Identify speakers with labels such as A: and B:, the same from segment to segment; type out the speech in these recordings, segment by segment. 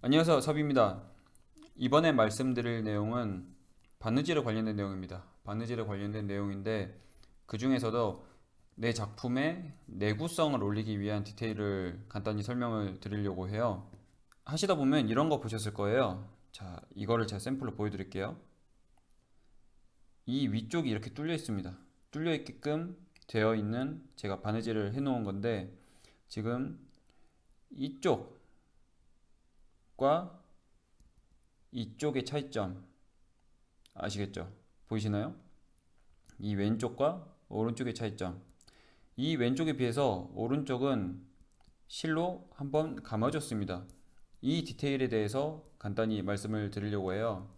A: 안녕하세요, 섭입니다. 이번에 말씀드릴 내용은 바느질에 관련된 내용입니다. 바느질에 관련된 내용인데 그 중에서도 내 작품의 내구성을 올리기 위한 디테일을 간단히 설명을 드리려고 해요. 하시다 보면 이런 거 보셨을 거예요. 자, 이거를 제가 샘플로 보여드릴게요. 이 위쪽이 이렇게 뚫려 있습니다. 뚫려 있게끔 되어 있는 제가 바느질을 해 놓은 건데 지금 이쪽과 이쪽의 차이점 아시겠죠? 보이시나요? 이 왼쪽과 오른쪽의 차이점. 이 왼쪽에 비해서 오른쪽은 실로 한번 감아줬습니다. 이 디테일에 대해서 간단히 말씀을 드리려고 해요.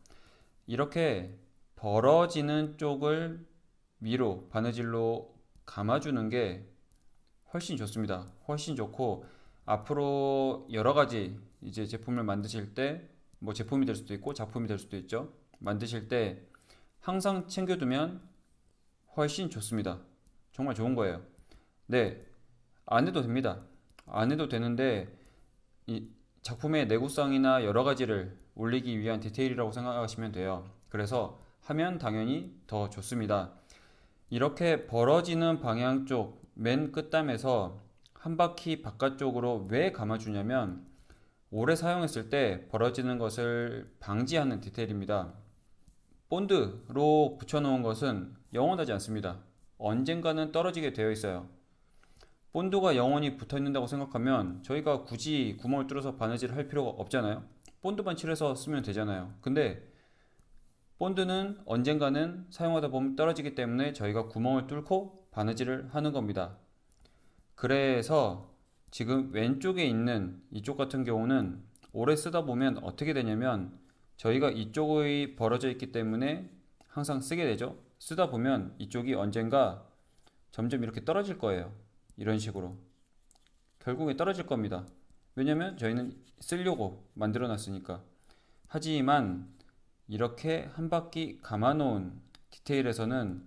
A: 이렇게 벌어지는 쪽을 위로 바느질로 감아주는 게 훨씬 좋습니다. 훨씬 좋고 앞으로 여러 가지 이제 제품을 만드실 때 뭐 제품이 될 수도 있고 작품이 될 수도 있죠. 만드실 때 항상 챙겨두면 훨씬 좋습니다. 정말 좋은 거예요. 네, 안 해도 됩니다. 안 해도 되는데 이 작품의 내구성이나 여러 가지를 올리기 위한 디테일이라고 생각하시면 돼요. 그래서 하면 당연히 더 좋습니다. 이렇게 벌어지는 방향 쪽 맨 끝담에서 한 바퀴 바깥쪽으로 왜 감아주냐면 오래 사용했을 때 벌어지는 것을 방지하는 디테일입니다. 본드로 붙여놓은 것은 영원하지 않습니다. 언젠가는 떨어지게 되어 있어요. 본드가 영원히 붙어 있는다고 생각하면 저희가 굳이 구멍을 뚫어서 바느질을 할 필요가 없잖아요. 본드만 칠해서 쓰면 되잖아요. 근데 본드는 언젠가는 사용하다 보면 떨어지기 때문에 저희가 구멍을 뚫고 바느질을 하는 겁니다. 그래서 지금 왼쪽에 있는 이쪽 같은 경우는 오래 쓰다 보면 어떻게 되냐면 저희가 이쪽이 벌어져 있기 때문에 항상 쓰게 되죠. 쓰다 보면 이쪽이 언젠가 점점 이렇게 떨어질 거예요. 이런 식으로. 결국에 떨어질 겁니다. 왜냐면 저희는 쓰려고 만들어 놨으니까. 하지만 이렇게 한 바퀴 감아 놓은 디테일에서는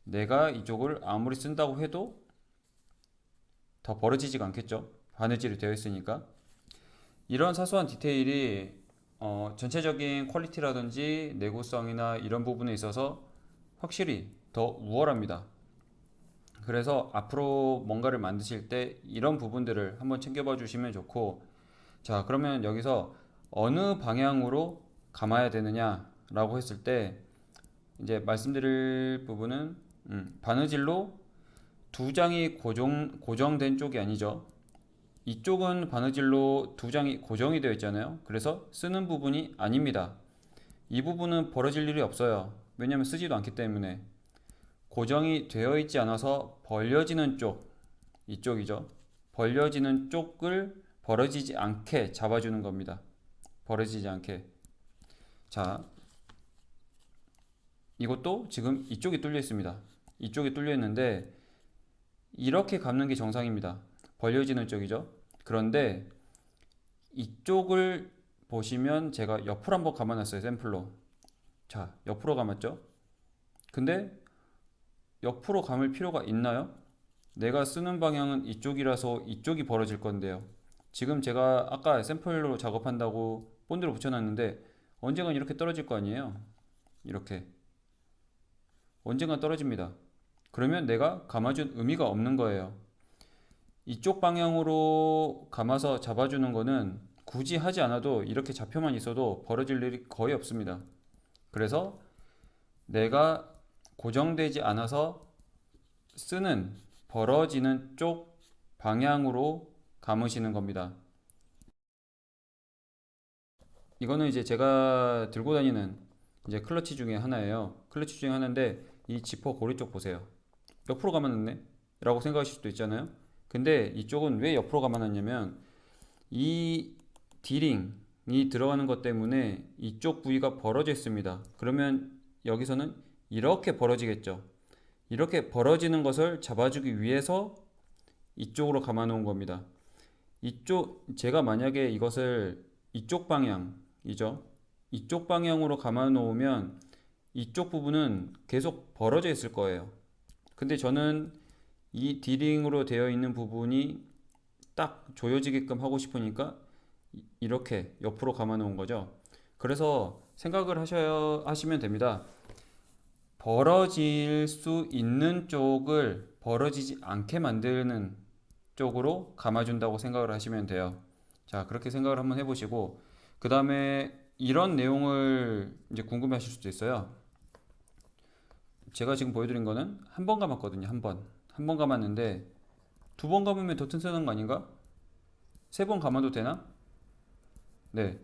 A: 내가 이쪽을 아무리 쓴다고 해도 더 벌어지지가 않겠죠. 바느질이 되어 있으니까. 이런 사소한 디테일이 전체적인 퀄리티라든지 내구성이나 이런 부분에 있어서 확실히 더 우월합니다. 그래서 앞으로 뭔가를 만드실 때 이런 부분들을 한번 챙겨봐 주시면 좋고, 자, 그러면 여기서 어느 방향으로 감아야 되느냐라고 했을 때 이제 말씀드릴 부분은 바느질로 두 장이 고정된 쪽이 아니죠. 이쪽은 바느질로 두 장이 고정이 되어 있잖아요. 그래서 쓰는 부분이 아닙니다. 이 부분은 벌어질 일이 없어요. 왜냐하면 쓰지도 않기 때문에. 고정이 되어 있지 않아서 벌려지는 쪽, 이쪽이죠. 벌려지는 쪽을 벌어지지 않게 잡아주는 겁니다. 벌어지지 않게. 자, 이것도 지금 이쪽이 뚫려 있습니다. 이쪽이 뚫려 있는데 이렇게 감는 게 정상입니다. 벌려지는 쪽이죠. 그런데 이쪽을 보시면 제가 옆으로 한번 감아놨어요. 샘플로. 자, 옆으로 감았죠. 근데 옆으로 감을 필요가 있나요? 내가 쓰는 방향은 이쪽이라서 이쪽이 벌어질 건데요. 지금 제가 아까 샘플로 작업한다고 본드로 붙여놨는데 언젠간 이렇게 떨어질 거 아니에요? 이렇게. 언젠간 떨어집니다. 그러면 내가 감아준 의미가 없는 거예요. 이쪽 방향으로 감아서 잡아주는 거는 굳이 하지 않아도 이렇게 잡혀만 있어도 벌어질 일이 거의 없습니다. 그래서 내가 고정되지 않아서 쓰는 벌어지는 쪽 방향으로 감으시는 겁니다. 이거는 이제 제가 들고 다니는 이제 클러치 중에 하나예요. 클러치 중에 하나인데 이 지퍼 고리 쪽 보세요. 옆으로 감아놨네? 라고 생각하실 수도 있잖아요. 근데 이쪽은 왜 옆으로 감아놨냐면 이 디링이 들어가는 것 때문에 이쪽 부위가 벌어져 있습니다. 그러면 여기서는 이렇게 벌어지겠죠. 이렇게 벌어지는 것을 잡아주기 위해서 이쪽으로 감아 놓은 겁니다. 제가 만약에 이것을 이쪽 방향이죠. 이쪽 방향으로 감아 놓으면 이쪽 부분은 계속 벌어져 있을 거예요. 근데 저는 이 디링으로 되어 있는 부분이 딱 조여지게끔 하고 싶으니까 이렇게 옆으로 감아 놓은 거죠. 그래서 생각을 하시면 됩니다. 벌어질 수 있는 쪽을 벌어지지 않게 만드는 쪽으로 감아준다고 생각을 하시면 돼요. 자, 그렇게 생각을 한번 해보시고, 그 다음에 이런 내용을 이제 궁금해 하실 수도 있어요. 제가 지금 보여드린 거는 한 번 감았거든요. 한 번. 한 번 감았는데, 두 번 감으면 더 튼튼한 거 아닌가? 세 번 감아도 되나? 네.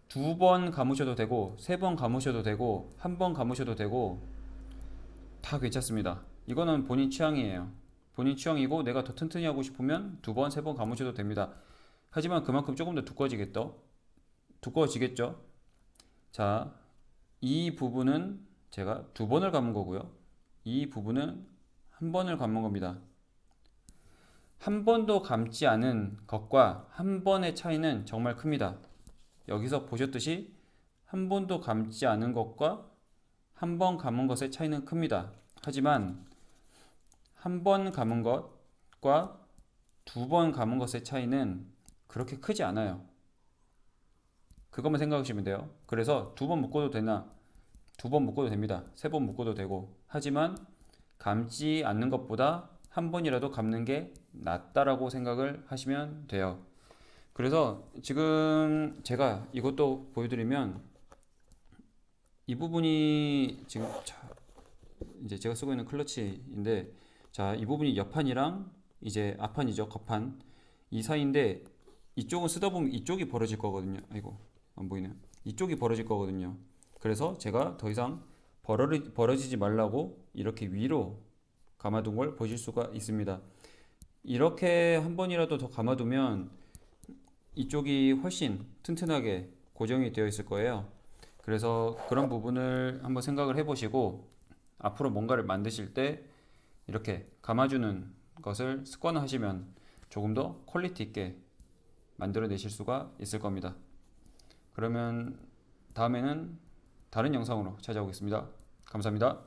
A: 두 번 감으셔도 되고, 세 번 감으셔도 되고, 한 번 감으셔도 되고, 다 괜찮습니다. 이거는 본인 취향이에요. 본인 취향이고, 내가 더 튼튼히 하고 싶으면 두 번, 세 번 감으셔도 됩니다. 하지만 그만큼 조금 더 두꺼워지겠죠? 자, 이 부분은 제가 두 번을 감은 거고요. 이 부분은 한 번을 감은 겁니다. 한 번도 감지 않은 것과 한 번의 차이는 정말 큽니다. 여기서 보셨듯이 한 번도 감지 않은 것과 한 번 감은 것의 차이는 큽니다. 하지만 한 번 감은 것과 두 번 감은 것의 차이는 그렇게 크지 않아요. 그것만 생각하시면 돼요. 그래서 두 번 묶어도 되나? 두 번 묶어도 됩니다. 세 번 묶어도 되고. 하지만 감지 않는 것보다 한 번이라도 감는 게 낫다라고 생각을 하시면 돼요. 그래서 지금 제가 이것도 보여드리면 이 부분이 지금 이제 제가 쓰고 있는 클러치인데, 자, 이 부분이 옆판이랑 이제 앞판이죠. 겉판. 이 사이인데 이쪽은 쓰다 보면 이쪽이 벌어질 거거든요. 아이고, 안 보이네요. 이쪽이 벌어질 거거든요. 그래서 제가 더 이상 벌어지지 말라고 이렇게 위로 감아둔 걸 보실 수가 있습니다. 이렇게 한 번이라도 더 감아두면 이쪽이 훨씬 튼튼하게 고정이 되어 있을 거예요. 그래서 그런 부분을 한번 생각을 해보시고 앞으로 뭔가를 만드실 때 이렇게 감아주는 것을 습관화하시면 조금 더 퀄리티 있게 만들어내실 수가 있을 겁니다. 그러면 다음에는 다른 영상으로 찾아오겠습니다. 감사합니다.